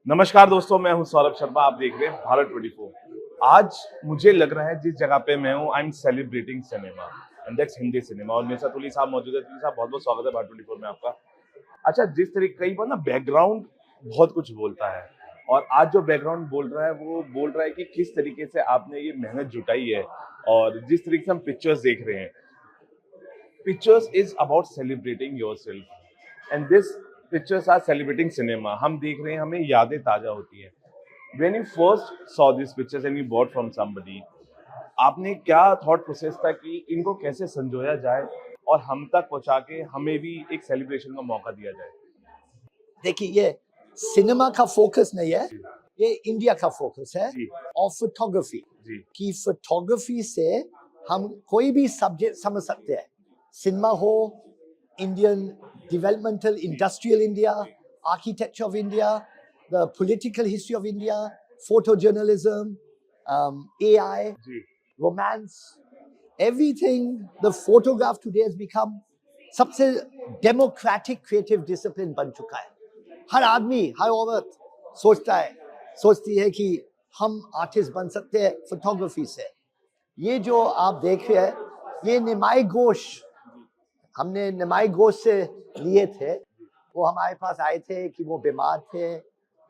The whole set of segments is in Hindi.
नमस्कार दोस्तों, मैं हूं सौरभ शर्मा। आप देख रहे हैं भारत 24। आज मुझे लग रहा है जिस जगह पे मैं हूं, I am celebrating cinema and that's Hindi cinema. और मेरे साथ तुली साहब मौजूद है। तुली साहब, बहुत बहुत स्वागत है भारत 24 में आपका। अच्छा, जिस तरीके कई बार ना बैकग्राउंड बहुत कुछ बोलता है, और आज जो बैकग्राउंड बोल रहा है वो बोल रहा है कि किस तरीके से आपने ये मेहनत जुटाई है। और जिस तरीके से हम पिक्चर्स देख रहे हैं, pictures is about celebrating yourself and this pictures are celebrating cinema. हम देख रहे हैं, हमें यादें ताजा होती है। When you first saw these pictures and you bought from somebody, आपने क्या थॉट प्रोसेस था कि इनको कैसे संजोया जाए और हम तक पहुंचा के हमें भी एक सेलिब्रेशन का मौका दिया जाए? देखिए, ये सिनेमा का फोकस नहीं है, जी ये इंडिया का फोकस है। जी और फोटोग्राफी जी की फोटोग्राफी से हम कोई भी सब्जेक्ट समझ सकते हैं। सिनेमा हो, Indian developmental industrial India, architecture of India, the political history of India, photo journalism, AI, जी romance, everything. The photograph today has become सबसे डेमोक्रेटिक क्रिएटिव डिसिप्लिन बन चुका है। हर आदमी, हर औरत सोचती है कि हम आर्टिस्ट बन सकते हैं फोटोग्राफी से। ये जो आप देख रहे हैं, ये निमाई घोष, हमने निमाई घोष से लिए थे। वो हमारे पास आए थे कि वो बीमार थे,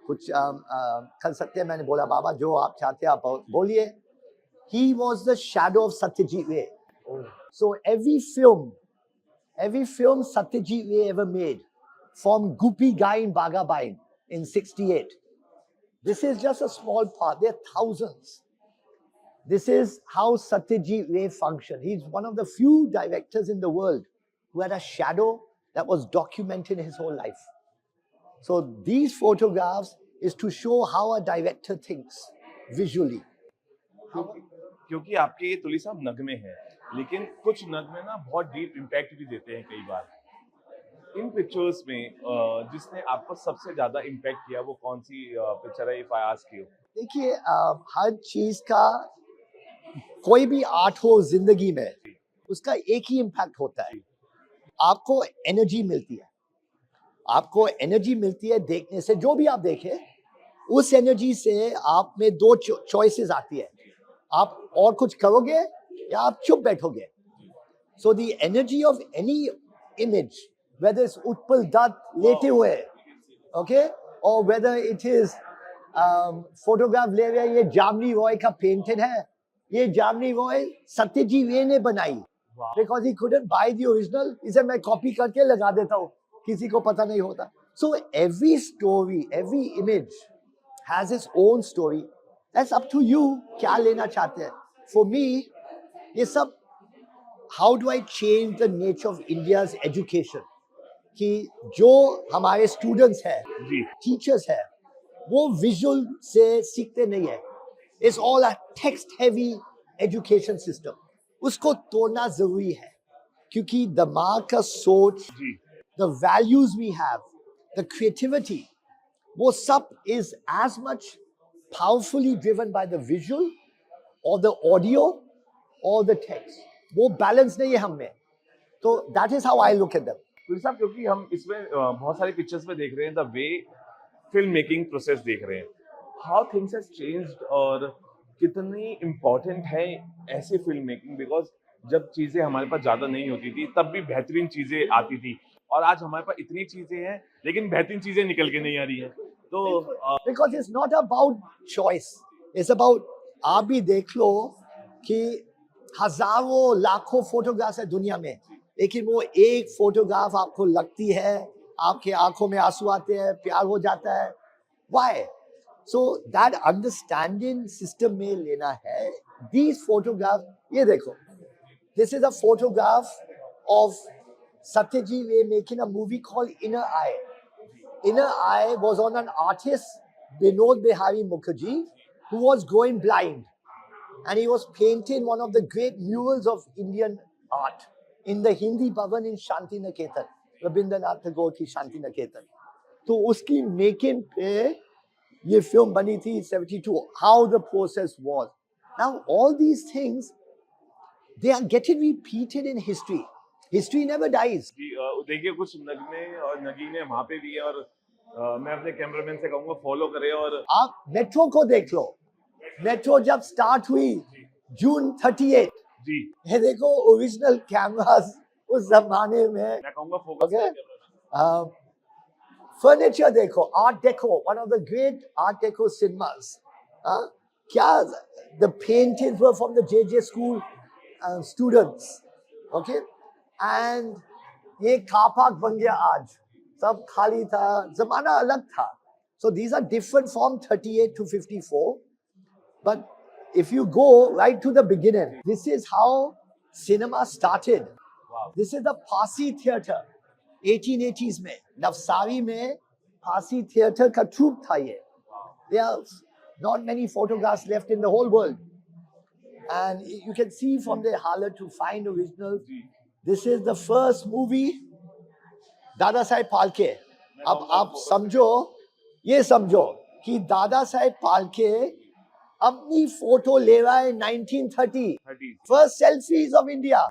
कुछ कर सकते हैं। मैंने बोला, बाबा जो आप चाहते हैं आप बोलिए। He was the shadow of Satyajit Ray. So every film Satyajit Ray ever made, from Goopy Guy in Bagabain in 68. This is just a small part. There are thousands. This is how Satyajit Ray functioned. He's one of the few directors in the world who had a shadow that was documented his whole life. So these photographs is to show how a director thinks visually. क्योंकि आपके ये तुली साहब नगमे हैं, लेकिन कुछ नगमे ना बहुत डीप इम्पैक्ट भी देते हैं कई बार। इन पिक्चर्स में जिसने आपको सबसे ज्यादा इम्पैक्ट किया वो कौन सी पिक्चर है, इफ आई आस्क यू? देखिए, हर चीज का कोई भी आर्ट हो जिंदगी में, उसका एक ही इम्पैक्ट होता है। आपको एनर्जी मिलती है, आपको एनर्जी मिलती है देखने से। जो भी आप देखें, उस एनर्जी से आप में दो चॉइसेस आती है। आप और कुछ करोगे या आप चुप बैठोगे। So the energy of any image, whether it's Utpal Dutt लेटे हुए, ओके, और वेदर इट इज फोटोग्राफ ले रहे हैं, ये जामिनी रॉय का पेंटेड है। ये जामिनी रॉय सत्यजीत रे ने बनाई, because he couldn't by the original. इसे मैं कॉपी करके लगा देता हूँ, किसी को पता नहीं होता। So every story, every image has its own story. That's up to you, क्या लेना चाहते हैं। फॉर मी, ये सब, how do I change the nature of India's education, कि जो हमारे स्टूडेंट्स हैं, जी टीचर्स हैं, वो विजुअल से सीखते नहीं है। It's all a text heavy education system. उसको तोड़ना जरूरी है, क्योंकि दिमाग का सोच, जी the values we have, the creativity, वो सब is as much powerfully driven by the visual or the audio or the text. वो balance नहीं है हमें। तो that is how I look at them. तुली साहब, क्योंकि हम इसमें बहुत सारी पिक्चर्स में देख रहे हैं the way film making process देख रहे हैं, हाउ थिंग्स हैज चेंज्ड और कितनी इम्पोर्टेंट है ऐसी फिल्म मेकिंग। बिकॉज जब चीजें हमारे पास ज्यादा नहीं होती थी तब भी बेहतरीन चीजें आती थी, और आज हमारे पास इतनी चीजें हैं लेकिन बेहतरीन चीजें निकल के नहीं आ रही हैं। तो Because it's not about choice. It's about, आप भी देख लो कि हजारों लाखों फोटोग्राफ्स है दुनिया में, लेकिन वो एक फोटोग्राफ आपको लगती है, आपके आंखों में आंसू आते हैं, प्यार हो जाता है। Why? So that understanding system में लेना है। These photographs, ये देखो, this is a photograph of Satyajit Ray making a movie called Inner Eye. Inner Eye was on an artist, Binod Bihari Mukherjee, who was going blind. And he was painting one of the great murals of Indian art in the Hindi Bhavan in Shanti Niketan, Rabindranath Tagore की Shanti Niketan. तो उसकी मेकिंग पे ये फिल्म बनी थी 72, how the process was. Now all these things, they are getting repeated in history. History never dies. देखिए, कुछ नगमे और नगीने वहां पे भी है और मैं अपने कैमरामैन से कहूंगा फॉलो करें और आप मेट्रो को देख लो, मेट्रो जब स्टार्ट हुई जून 38, जी ये देखो ओरिजिनल कैमरास उस जमाने में। मैं कहूंगा फोकस Okay. करें कैमरामैन। फर्नीचर देखो, art deco, one of the great art deco cinemas. क्या the paintings were from the J school students. Okay, and ये कार पार्क बन गया आज, सब खाली था, जमाना अलग था। So these are different from 38 to 54, but if you go right to the beginning, this is how cinema started. Wow. This is the Parsi theater 1880s में, नवसारी में Parsi theater का troupe था ये। There are not many photographs left in the whole world, and you can see from the Haller to find originals. This is the first movie Dada Saheb Phalke. अब आप समझो, ये समझो कि दादा साहेब फाल्के अपनी फोटो ले रहा है 1930, 30 फर्स्ट सेल्फीज ऑफ इंडिया।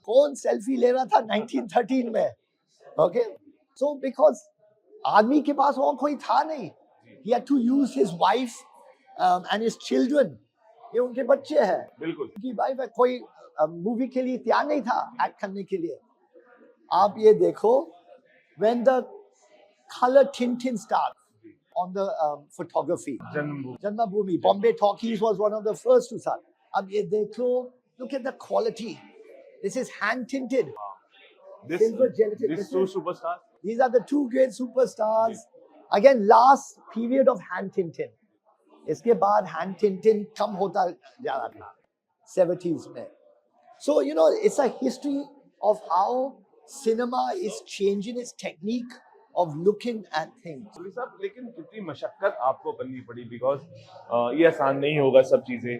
कौन सेल्फी ले रहा था 1913 में? ओके, सो बिकॉज आदमी के पास और कोई था नहीं, he had to use his wife and his children, ये उनके बच्चे हैं, बिल्कुल उनकी वाइफ है, कोई मूवी के लिए तैयार नहीं था एक्ट करने के लिए। आप ये देखो, when the color tinting starts on the photography, Janmabhoomi Janmabhoomi, Bombay Talkies was one of the first to start. अब ये देखो, look at the quality. This is hand tinted. this Silver gelatin. this This two is- superstars These are the two great superstars. Again, last period of hand tinting. इसके बाद hand tinting कम होता जा रहा था 70s में. So you know, it's a history of how cinema is changing its technique of looking at things. Police साहब, लेकिन कितनी मशक्कत आपको करनी पड़ी, बिकॉज ये आसान नहीं होगा सब चीजें।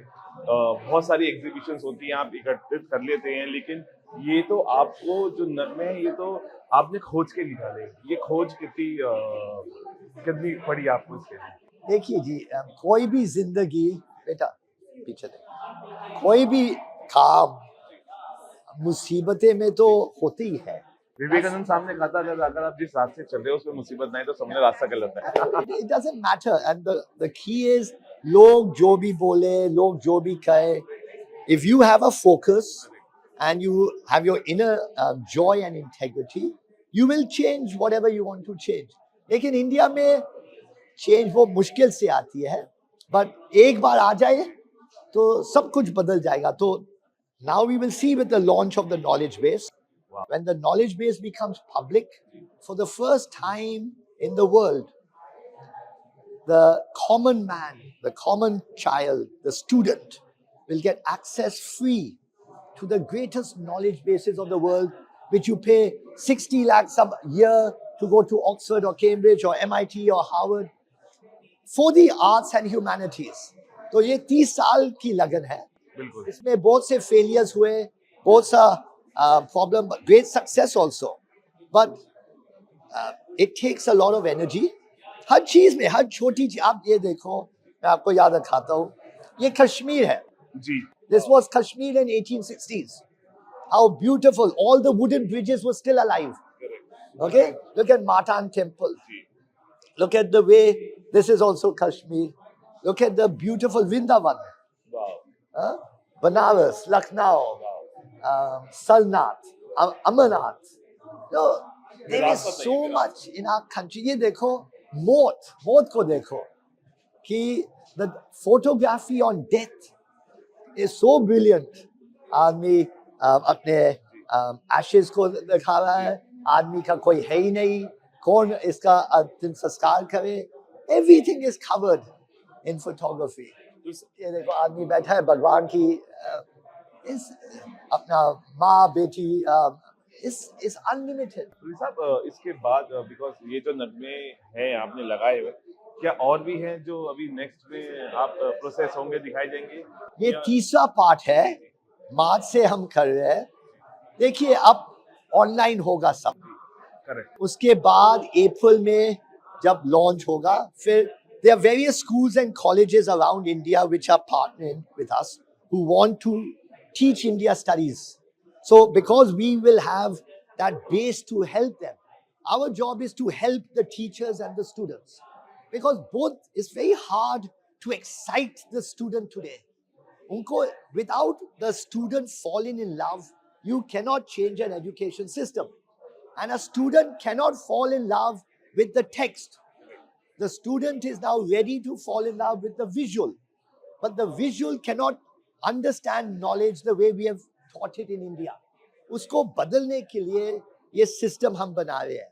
बहुत सारी एग्जीबिशंस होती हैं, आप एकत्रित कर लेते हैं, लेकिन ये तो आपको जो नगमे हैं ये तो आपने खोज के निकाले। ये खोज कितनी पड़ी आपको इसके लिए? देखिए जी, कोई भी जिंदगी, बेटा पीछे देखो, कोई भी काम मुसीबतें में तो होती ही है। विवेकानंद साहब ने कहा था, अगर आप जिस रास्ते चल रहे हो उसमें मुसीबत नहीं तो समझ रास्ता गलत है। It doesn't matter, and the key is लोग जो भी बोले, लोग जो भी कहे, if you have a focus and you have your inner joy and integrity, you will change whatever you want to change. लेकिन इंडिया में चेंज वो मुश्किल से आती है, बट एक बार आ जाए तो सब कुछ बदल जाएगा। तो now we will see with the launch of the knowledge base, when the knowledge base becomes public for the first time in the world, the common man, the common child, the student will get access free to the greatest knowledge bases of the world, which you pay 60 lakhs a year to go to Oxford or Cambridge or MIT or Harvard for the arts and humanities. तो ये 30 साल की लगन है, बिल्कुल इसमें बहुत से फेलियर्स हुए, बहुत सा problem, great success also, but it takes a lot of energy. हर चीज में, हर छोटी चीज, आप ये देखो, मैं आपको याद रखाता हूँ, ये कश्मीर है। जी This was Kashmir in 1860s. How beautiful! All the wooden bridges were still alive. Okay, look at Matan Temple. Look at the way this is also Kashmir. Look at the beautiful Vrindavan, वाह Banaras, Lucknow, Sarnath, Amarnath. No, there is so much in our country. ये देखो, मौत को देखो, कि the photography on death is so brilliant. आदमी अपने ashes को दिखा रहा है, आदमी का कोई है ही नहीं, कौन इसका अंतिम संस्कार करे, everything is covered in photography. ये देखो, आदमी बैठा है भगवान की इस अपना माँ बेटी is unlimited. पुलिस साहब, इसके बाद बिकॉज ये जो नगमे हैं आपने लगाए हुए, क्या और भी हैं जो अभी नेक्स्ट में आप प्रोसेस होंगे, दिखाई देंगे? ये तीसरा पार्ट है, मार्च से हम कर रहे हैं। देखिए, अब ऑनलाइन होगा सब, करेक्ट उसके बाद अप्रैल में जब लॉन्च होगा, फिर there are various schools and colleges around India which are partnering with us who want to teach India studies. So because we will have that base to help them, Our job is to help the teachers and the students, because both it's very hard to excite the student today. Unko, without the student falling in love, you cannot change an education system. And a student cannot fall in love with the text. The student is now ready to fall in love with the visual. But the visual cannot understand knowledge the way we have taught it in India. उसको बदलने के लिए ये सिस्टम हम बना रहे हैं.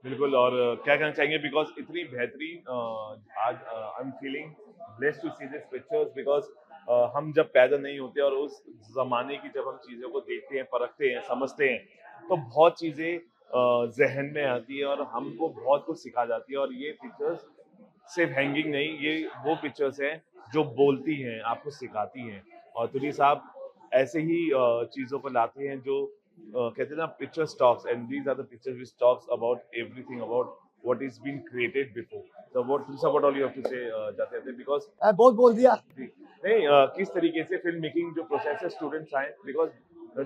बिल्कुल. और क्या कहना चाहेंगे, बिकॉज इतनी बेहतरीन आज I am feeling blessed to see this pictures, because हम जब पैदा नहीं होते और उस जमाने की जब हम चीज़ों को देखते हैं, परखते हैं, समझते हैं, तो बहुत चीज़ें जहन में आती है और हमको बहुत कुछ सिखा जाती है. और ये पिक्चर्स सिर्फ हैंगिंग नहीं, ये वो पिक्चर्स हैं जो बोलती हैं, आपको सिखाती हैं. और तुली साहब ऐसे ही चीज़ों को लाते हैं जो कहते हैं ना, pictures talks, and these are the pictures which talks about everything about what is been created before. So what all you have to say जाते थे, बिकॉज बहुत बोल दिया. नहीं, किस तरीके से फिल्म मेकिंग जो प्रोसेस है स्टूडेंट्स आए, because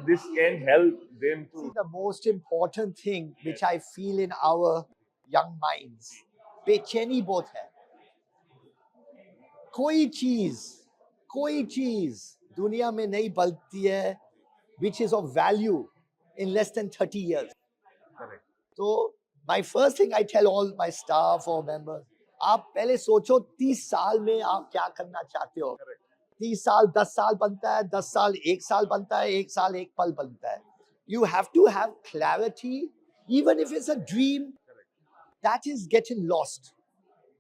this can help them to. See, the most important thing which I feel in our young minds, बेचैनी बहुत है. कोई चीज दुनिया में नहीं बनती है which is of value in less than 30 years. Correct. So my first thing I tell all my staff or members, आप पहले सोचो 30 साल में आप क्या करना चाहते हो. Correct. 30 साल 10 साल बनता है, 10 साल 1 साल बनता है, 1 साल 1 पल बनता है. You have to have clarity, even if it's a dream. Correct. That is getting lost.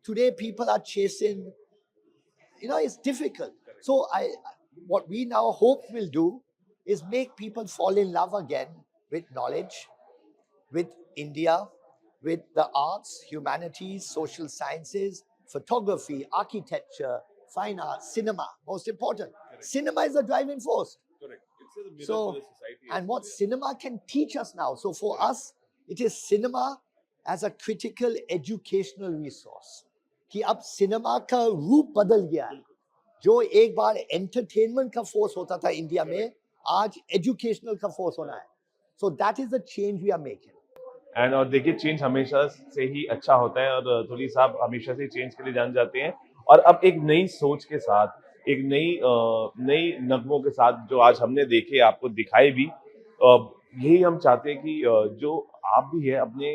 Today people are chasing, it's difficult. Correct. So what we now hope will do is make people fall in love again with knowledge, with India, with the arts, humanities, social sciences, photography, architecture, fine arts, cinema, most important. Correct. Cinema is the driving force. Correct. It's a mirror So, to the society. and what cinema can teach us now. So for us, it is cinema as a critical educational resource. कि अब सिनेमा का रूप बदल गया है. जो एक बार एंटरटेनमेंट का फोर्स होता था इंडिया में, आज एजुकेशनल का फोर्स होना है. So that is the change we are making. And और देखिए, चेंज हमेशा से ही अच्छा होता है और तुली साहब हमेशा से चेंज के लिए जान जाते हैं. और अब एक नई सोच के साथ, एक नई नगमों के साथ जो आज हमने देखे, आपको दिखाए भी, यही हम चाहते हैं कि जो आप भी है अपने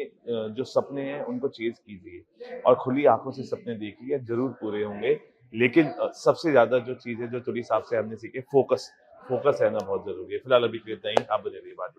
जो सपने हैं उनको चेज कीजिए और खुली आंखों से सपने देखिए, जरूर पूरे होंगे. लेकिन सबसे ज्यादा जो चीज है जो तुली साहब से हमने सीखे, फोकस रहना बहुत जरूरी है. फिलहाल अभी के लिए इतना ही. आप बने रहिए बात.